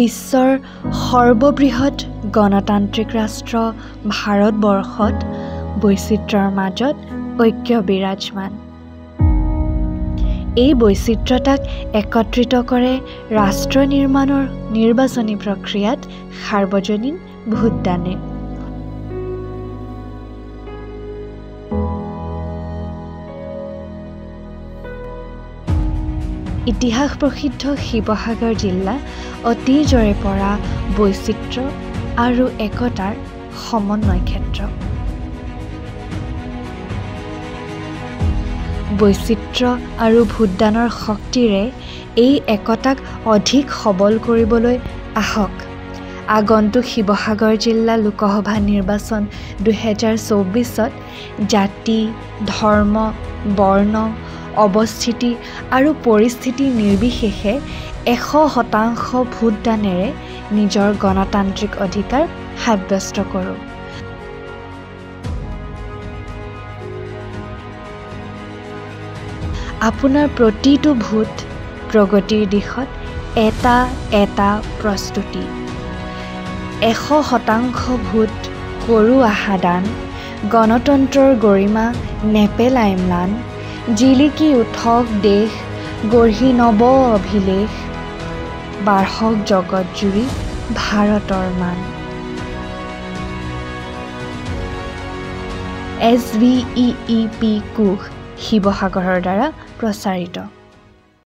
বিশ্বৰ সৰ্ববৃহৎ গণতান্ত্ৰিক ৰাষ্ট্ৰ ভাৰতবৰ্ষত বৈচিত্ৰ্যৰ মাজত ঐক্য বিৰাজমান। এই বৈচিত্ৰতাক একত্ৰিত কৰে ৰাষ্ট্ৰ নিৰ্মাণৰ নিৰ্বাচনী প্ৰক্ৰিয়াত সাৰ্বজনীন ভোটদানে। ইতিহাস প্ৰসিদ্ধ শিৱসাগৰ জিলা অতীজৰে পৰা বৈচিত্ৰ্য আৰু একতাৰ সমন্বয় ক্ষেত্ৰ। বৈচিত্ৰ্য আৰু ভোটদানৰ শক্তিৰে এই একতাক অধিক সবল কৰিবলৈ আহক আগন্তুক শিৱসাগৰ জিলা লোকসভা নিৰ্বাচন 2024ত জাতি, ধৰ্ম, বৰ্ণ, অৱস্থিতি আৰু পৰিস্থিতি নিৰ্বিশেষে 100% ভোটদানেৰে নিজৰ গণতান্ত্ৰিক অধিকাৰ সাব্যস্ত কৰোঁ। আপোনাৰ প্ৰতিটো ভোট প্ৰগতিৰ দিশত এটা এটা প্ৰস্তুতি। 100% ভোট কৰোঁ আশাদান, গণতন্ত্ৰৰ গৰিমা নেপেলাই ম্লান, জিলিকি উঠক দেশ, গঢ়ি নব অভিলেখ, বাঢ়ক জগত জুৰি ভাৰতৰ মান। SVEEP কোষ শিৱসাগৰৰ দ্বাৰা প্ৰচাৰিত।